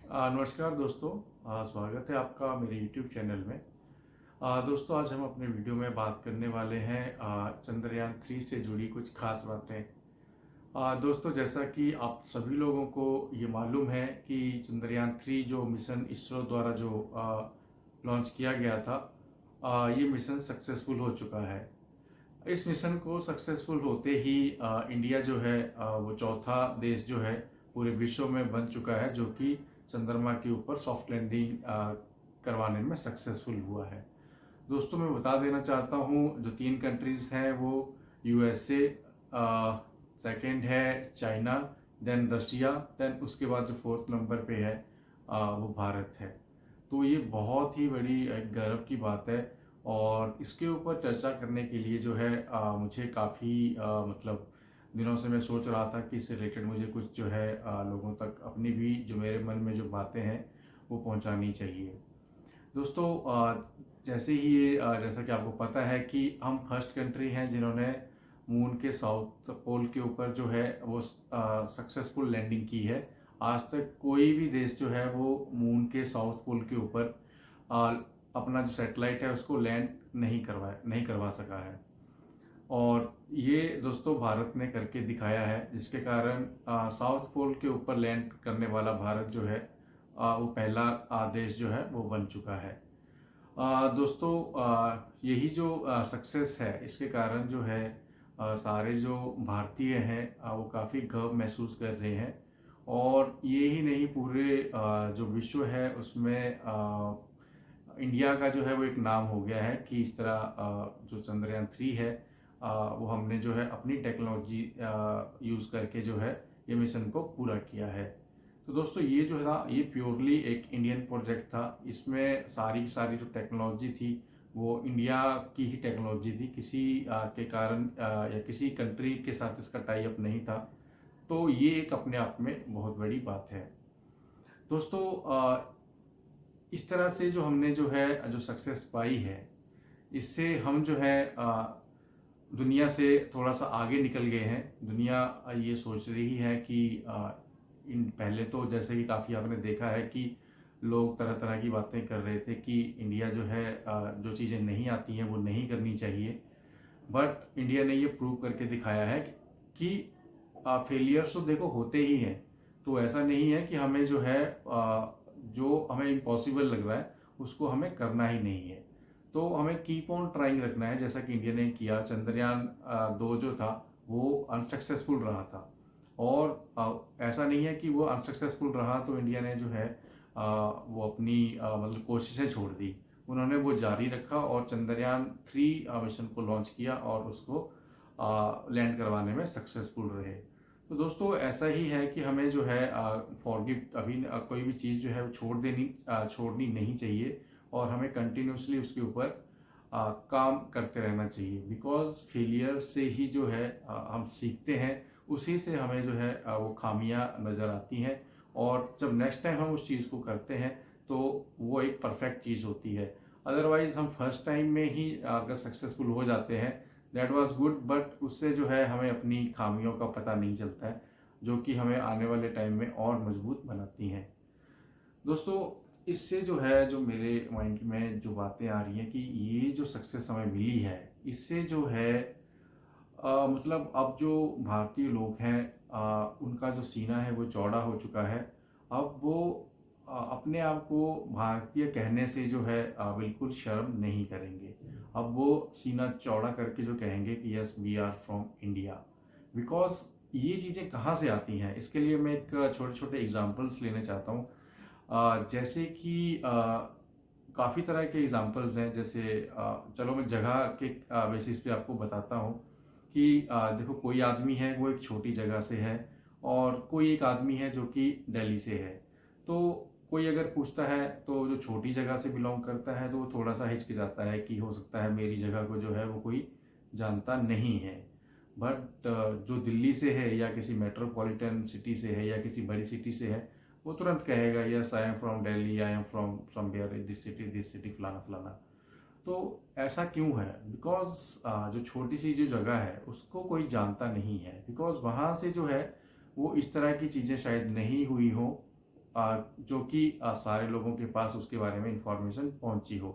नमस्कार दोस्तों। स्वागत है आपका मेरे YouTube चैनल में। दोस्तों, आज हम अपने वीडियो में बात करने वाले हैं चंद्रयान 3 से जुड़ी कुछ खास बातें। दोस्तों, जैसा कि आप सभी लोगों को ये मालूम है कि चंद्रयान 3 जो मिशन इसरो द्वारा जो लॉन्च किया गया था, ये मिशन सक्सेसफुल हो चुका है। इस मिशन को सक्सेसफुल होते ही इंडिया जो है वो चौथा देश जो है पूरे विश्व में बन चुका है जो कि चंद्रमा के ऊपर सॉफ्ट लैंडिंग करवाने में सक्सेसफुल हुआ है। दोस्तों, मैं बता देना चाहता हूँ, जो 3 कंट्रीज हैं वो यूएसए, सेकंड है चाइना, देन रशिया, देन उसके बाद जो 4th नंबर पे है वो भारत है। तो ये बहुत ही बड़ी एक गर्व की बात है और इसके ऊपर चर्चा करने के लिए जो है मुझे काफ़ी मतलब दिनों से मैं सोच रहा था कि इससे रिलेटेड मुझे कुछ जो है लोगों तक अपनी भी जो मेरे मन में जो बातें हैं वो पहुंचानी चाहिए। दोस्तों, जैसे ही ये जैसा कि आपको पता है कि हम फर्स्ट कंट्री हैं जिन्होंने मून के साउथ पोल के ऊपर जो है वो सक्सेसफुल लैंडिंग की है। आज तक कोई भी देश जो है वो मून के साउथ पोल के ऊपर आ, अपना जो सैटेलाइट है उसको लैंड नहीं करवा सका है। और ये दोस्तों भारत ने करके दिखाया है, जिसके कारण साउथ पोल के ऊपर लैंड करने वाला भारत जो है वो पहला देश जो है वो बन चुका है। दोस्तों, यही जो सक्सेस है इसके कारण जो है सारे जो भारतीय हैं वो काफ़ी गर्व महसूस कर रहे हैं। और ये ही नहीं, पूरे जो विश्व है उसमें इंडिया का जो है वो एक नाम हो गया है कि इस तरह जो चंद्रयान 3 है वो हमने जो है अपनी टेक्नोलॉजी यूज़ करके जो है ये मिशन को पूरा किया है। तो दोस्तों, ये जो था ये प्योरली एक इंडियन प्रोजेक्ट था। इसमें सारी की सारी जो टेक्नोलॉजी थी वो इंडिया की ही टेक्नोलॉजी थी। किसी के कारण या किसी कंट्री के साथ इसका टाई अप नहीं था। तो ये एक अपने आप में बहुत बड़ी बात है। दोस्तों, इस तरह से जो हमने जो है जो सक्सेस पाई है, इससे हम जो है दुनिया से थोड़ा सा आगे निकल गए हैं। दुनिया ये सोच रही है कि इन पहले तो जैसे कि काफ़ी आपने देखा है कि लोग तरह तरह की बातें कर रहे थे कि इंडिया जो है जो चीज़ें नहीं आती हैं वो नहीं करनी चाहिए। बट इंडिया ने ये प्रूव करके दिखाया है कि फेलियर्स तो देखो होते ही हैं। तो ऐसा नहीं है कि हमें जो है जो हमें इम्पॉसिबल लग रहा है उसको हमें करना ही नहीं है। तो हमें कीप ऑन ट्राइंग रखना है, जैसा कि इंडिया ने किया। चंद्रयान 2 जो था वो अनसक्सेसफुल रहा था। और ऐसा नहीं है कि वो अनसक्सेसफुल रहा तो इंडिया ने जो है वो अपनी मतलब कोशिशें छोड़ दी। उन्होंने वो जारी रखा और चंद्रयान 3 मिशन को लॉन्च किया और उसको लैंड करवाने में सक्सेसफुल रहे। तो दोस्तों, ऐसा ही है कि हमें जो है फॉरगिव अभी कोई भी चीज़ जो है वो छोड़नी नहीं चाहिए और हमें कंटिन्यूसली उसके ऊपर काम करते रहना चाहिए। बिकॉज फेलियर से ही जो है हम सीखते हैं, उसी से हमें जो है वो खामियां नज़र आती हैं। और जब नेक्स्ट टाइम हम उस चीज़ को करते हैं तो वो एक परफेक्ट चीज़ होती है। अदरवाइज हम फर्स्ट टाइम में ही अगर सक्सेसफुल हो जाते हैं, दैट वाज गुड, बट उससे जो है हमें अपनी खामियों का पता नहीं चलता है, जो कि हमें आने वाले टाइम में और मजबूत बनाती हैं। दोस्तों, इससे जो है जो मेरे माइंड में जो बातें आ रही हैं कि ये जो सक्सेस हमें मिली है, इससे जो है मतलब अब जो भारतीय लोग हैं उनका जो सीना है वो चौड़ा हो चुका है। अब वो अपने आप को भारतीय कहने से जो है बिल्कुल शर्म नहीं करेंगे। अब वो सीना चौड़ा करके जो कहेंगे कि yes, we are from India. Because ये चीज़ें कहाँ से आती हैं, इसके लिए मैं एक छोटे छोटे एग्जांपल्स लेने चाहता हूँ। जैसे कि काफ़ी तरह के एग्जांपल्स हैं। जैसे चलो मैं जगह के बेसिस पे आपको बताता हूँ कि देखो, कोई आदमी है वो एक छोटी जगह से है और कोई एक आदमी है जो कि दिल्ली से है। तो कोई अगर पूछता है तो जो छोटी जगह से बिलोंग करता है तो वो थोड़ा सा हिचकिचाता है कि हो सकता है मेरी जगह को जो है वो कोई जानता नहीं है। बट जो दिल्ली से है या किसी मेट्रोपॉलिटन सिटी से है या किसी बड़ी सिटी से है, वो तुरंत कहेगा yes, I am from Delhi, I am from somewhere in this city फलाना फलाना। तो ऐसा क्यों है? बिकॉज जो छोटी सी जो जगह है उसको कोई जानता नहीं है। बिकॉज वहाँ से जो है वो इस तरह की चीज़ें शायद नहीं हुई हो जो कि सारे लोगों के पास उसके बारे में इंफॉर्मेशन पहुंची हो।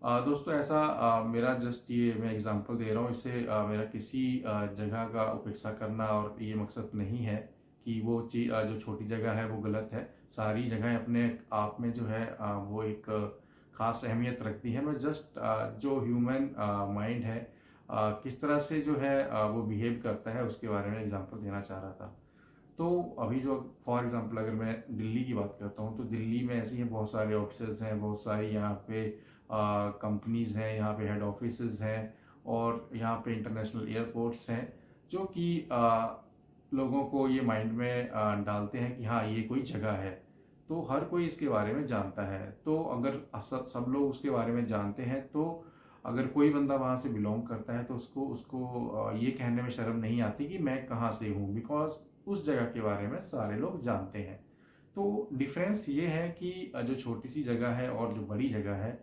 दोस्तों ऐसा मेरा जस्ट ये मैं एग्जांपल दे रहा हूँ, इससे मेरा किसी जगह का उपेक्षा करना और ये मकसद नहीं है कि वो चीज़ जो छोटी जगह है वो गलत है। सारी जगहें अपने आप में जो है वो एक खास अहमियत रखती है। मैं जस्ट जो ह्यूमन माइंड है किस तरह से जो है वो बिहेव करता है उसके बारे में एग्जांपल देना चाह रहा था। तो अभी जो फॉर एग्जांपल अगर मैं दिल्ली की बात करता हूँ तो दिल्ली में ऐसी हैं बहुत सारे ऑफिस हैं, बहुत सारी यहाँ पे कंपनीज हैं, यहाँ पे हेड ऑफिसेज हैं और यहाँ पे इंटरनेशनल एयरपोर्ट्स हैं जो कि लोगों को ये माइंड में डालते हैं कि हाँ ये कोई जगह है। तो हर कोई इसके बारे में जानता है। तो अगर सब लोग उसके बारे में जानते हैं तो अगर कोई बंदा वहाँ से बिलोंग करता है तो उसको उसको ये कहने में शर्म नहीं आती कि मैं कहाँ से हूँ, बिकॉज उस जगह के बारे में सारे लोग जानते हैं। तो डिफरेंस ये है कि जो छोटी सी जगह है और जो बड़ी जगह है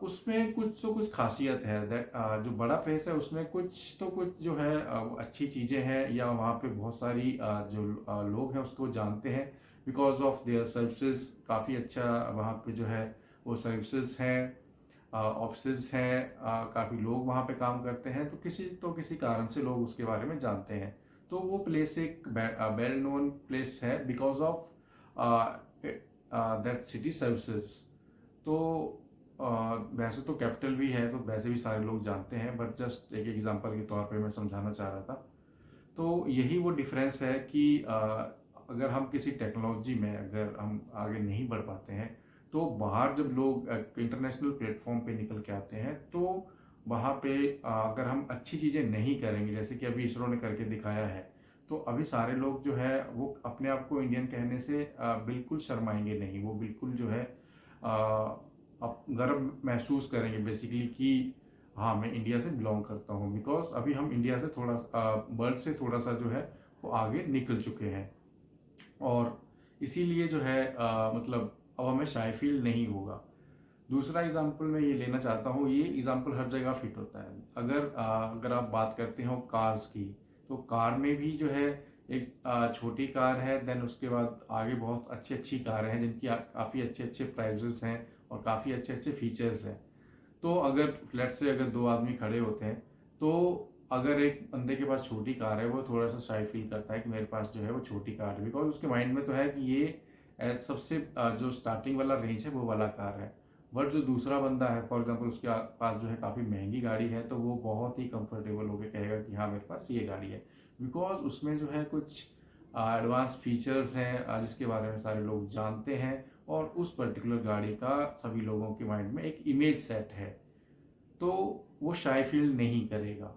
उसमें कुछ तो कुछ खासियत है। दैट जो बड़ा प्लेस है उसमें कुछ तो कुछ जो है वो अच्छी चीज़ें हैं या वहाँ पे बहुत सारी जो लोग हैं उसको जानते हैं बिकॉज ऑफ देयर सर्विसेज। काफ़ी अच्छा वहाँ पे जो है वो सर्विसेज हैं, ऑफिस हैं, काफ़ी लोग वहाँ पे काम करते हैं। तो किसी कारण से लोग उसके बारे में जानते हैं। तो वो प्लेस एक वेल नोन प्लेस है because of that city services. तो वैसे तो कैपिटल भी है तो वैसे भी सारे लोग जानते हैं, बट जस्ट एक एग्जांपल के तौर पे मैं समझाना चाह रहा था। तो यही वो डिफरेंस है कि अगर हम किसी टेक्नोलॉजी में अगर हम आगे नहीं बढ़ पाते हैं तो बाहर जब लोग इंटरनेशनल प्लेटफॉर्म पे निकल के आते हैं तो वहाँ पे अगर हम अच्छी चीज़ें नहीं करेंगे जैसे कि अभी इसरो ने करके दिखाया है तो अभी सारे लोग जो है वो अपने आप को इंडियन कहने से बिल्कुल शर्माएंगे नहीं। वो बिल्कुल जो है अब गर्व महसूस करेंगे बेसिकली कि हाँ मैं इंडिया से बिलोंग करता हूँ, बिकॉज अभी हम इंडिया से थोड़ा वर्ल्ड से थोड़ा सा जो है वो आगे निकल चुके हैं। और इसीलिए जो है मतलब अब हमें शाय फील नहीं होगा। दूसरा एग्जाम्पल मैं ये लेना चाहता हूँ, ये एग्जाम्पल हर जगह फिट होता है। अगर आप बात करते हो कार्स की तो कार में भी जो है एक छोटी कार है, देन उसके बाद आगे बहुत अच्छी अच्छी कारें हैं जिनकी काफ़ी अच्छे अच्छे प्राइजेस हैं और काफ़ी अच्छे अच्छे फीचर्स हैं। तो अगर फ्लैट से अगर दो आदमी खड़े होते हैं तो अगर एक बंदे के पास छोटी कार है वो थोड़ा सा शाय फील करता है कि मेरे पास जो है वो छोटी कार है, बिकॉज उसके माइंड में तो है कि ये सबसे जो स्टार्टिंग वाला रेंज है वो वाला कार है। बट जो दूसरा बंदा है फॉर एग्जांपल उसके पास जो है काफ़ी महंगी गाड़ी है तो वो बहुत ही कंफर्टेबल होकर कहेगा कि हाँ मेरे पास ये गाड़ी है, बिकॉज उसमें जो है कुछ एडवांस फीचर्स हैं जिसके बारे में सारे लोग जानते हैं और उस पर्टिकुलर गाड़ी का सभी लोगों के माइंड में एक इमेज सेट है। तो वो शाय फील नहीं करेगा।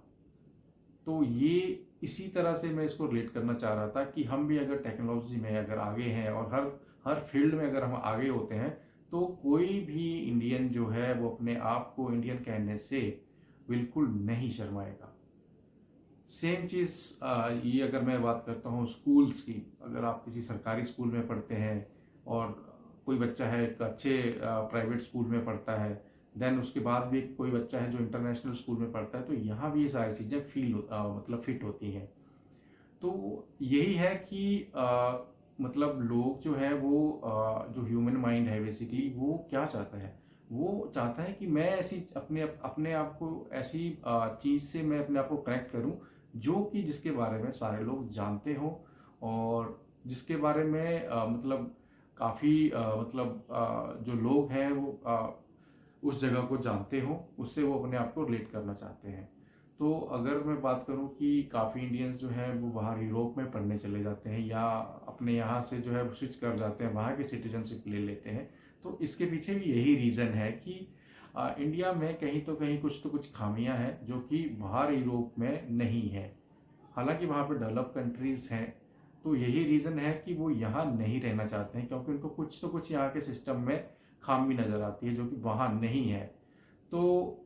तो ये इसी तरह से मैं इसको रिलेट करना चाह रहा था कि हम भी अगर टेक्नोलॉजी में अगर आगे हैं और हर हर फील्ड में अगर हम आगे होते हैं तो कोई भी इंडियन जो है वो अपने आप को इंडियन कहने से बिल्कुल नहीं शर्माएगा। सेम चीज़ ये अगर मैं बात करता हूँ स्कूल्स की, अगर आप किसी सरकारी स्कूल में पढ़ते हैं और कोई बच्चा है एक अच्छे प्राइवेट स्कूल में पढ़ता है, देन उसके बाद भी कोई बच्चा है जो इंटरनेशनल स्कूल में पढ़ता है, तो यहाँ भी ये सारी चीज़ें मतलब फिट होती हैं। तो यही है कि मतलब लोग जो है वो जो ह्यूमन माइंड है बेसिकली वो क्या चाहता है, वो चाहता है कि मैं ऐसी अपने अपने आप को ऐसी चीज़ से मैं अपने आप को कनेक्ट करूं जो कि जिसके बारे में सारे लोग जानते हो और जिसके बारे में मतलब काफ़ी मतलब जो लोग हैं वो उस जगह को जानते हो, उससे वो अपने आप को रिलेट करना चाहते हैं। तो अगर मैं बात करूं कि काफ़ी इंडियंस जो हैं वो बाहर यूरोप में पढ़ने चले जाते हैं या अपने यहाँ से जो है स्विच कर जाते हैं, वहाँ की सिटीजनशिप ले लेते हैं, तो इसके पीछे भी यही रीज़न है कि इंडिया में कहीं तो कुछ खामियां हैं जो कि बाहर यूरोप में नहीं है। हालांकि वहाँ पे डेवलप कंट्रीज़ हैं, तो यही रीज़न है कि वो यहाँ नहीं रहना चाहते हैं क्योंकि उनको कुछ तो कुछ यहाँ के सिस्टम में खामी नज़र आती है जो कि वहाँ नहीं है। तो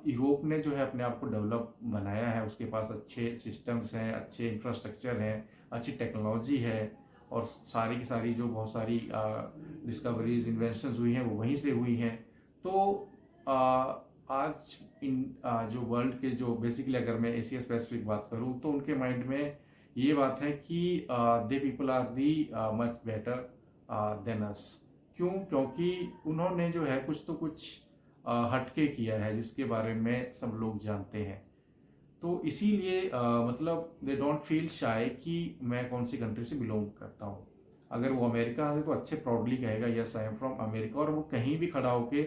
यूरोप ने जो है अपने आप को डेवलप बनाया है, उसके पास अच्छे सिस्टम्स हैं, अच्छे इंफ्रास्ट्रक्चर हैं, अच्छी टेक्नोलॉजी है और सारी की सारी जो बहुत सारी डिस्कवरीज इन्वेंशंस हुई हैं वो वहीं से हुई हैं। तो आज इन जो वर्ल्ड के जो बेसिकली अगर मैं एशिया स्पेसिफिक बात करूं तो उनके माइंड में ये बात है कि they people are the much better than us. क्यों? क्योंकि उन्होंने जो है कुछ तो कुछ हटके किया है जिसके बारे में सब लोग जानते हैं। तो इसीलिए मतलब दे डोंट फील शाय कि मैं कौन सी कंट्री से बिलोंग करता हूँ। अगर वो अमेरिका है तो अच्छे प्राउडली कहेगा yes I am from America, और वो कहीं भी खड़ा होके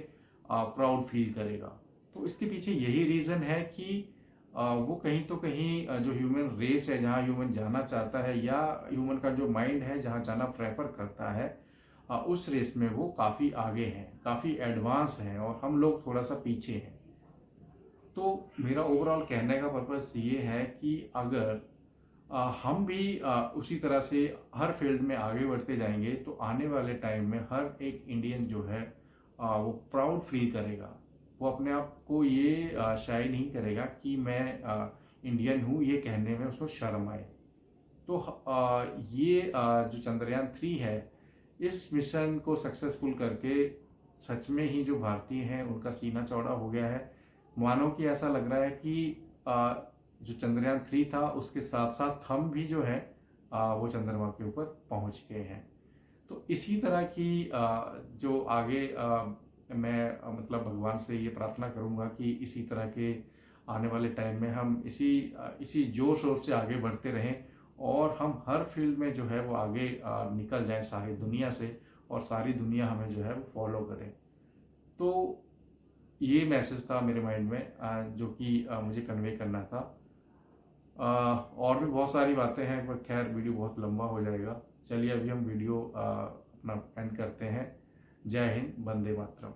प्राउड फील करेगा। तो इसके पीछे यही रीज़न है कि वो कहीं तो कहीं जो ह्यूमन रेस है, जहाँ ह्यूमन जाना चाहता है, या ह्यूमन का जो माइंड है जहाँ जाना प्रेफर करता है, उस रेस में वो काफ़ी आगे हैं, काफ़ी एडवांस हैं, और हम लोग थोड़ा सा पीछे हैं। तो मेरा ओवरऑल कहने का पर्पस ये है कि अगर हम भी उसी तरह से हर फील्ड में आगे बढ़ते जाएंगे तो आने वाले टाइम में हर एक इंडियन जो है वो प्राउड फील करेगा। वो अपने आप को ये शाय नहीं करेगा कि मैं इंडियन हूँ, ये कहने में उसको शर्म आए। तो ये जो चंद्रयान 3 है, इस मिशन को सक्सेसफुल करके सच में ही जो भारतीय हैं उनका सीना चौड़ा हो गया है। मानो कि ऐसा लग रहा है कि जो चंद्रयान 3 था उसके साथ साथ हम भी जो है वो चंद्रमा के ऊपर पहुंच गए हैं। तो इसी तरह की जो आगे मैं मतलब भगवान से ये प्रार्थना करूंगा कि इसी तरह के आने वाले टाइम में हम इसी जोश शोर से आगे बढ़ते रहें, और हम हर फील्ड में जो है वो आगे निकल जाएं सारी दुनिया से, और सारी दुनिया हमें जो है वो फॉलो करे। तो ये मैसेज था मेरे माइंड में जो कि मुझे कन्वे करना था। और भी बहुत सारी बातें हैं पर खैर वीडियो बहुत लंबा हो जाएगा। चलिए अभी हम वीडियो अपना एंड करते हैं। जय हिंद, वंदे मातरम।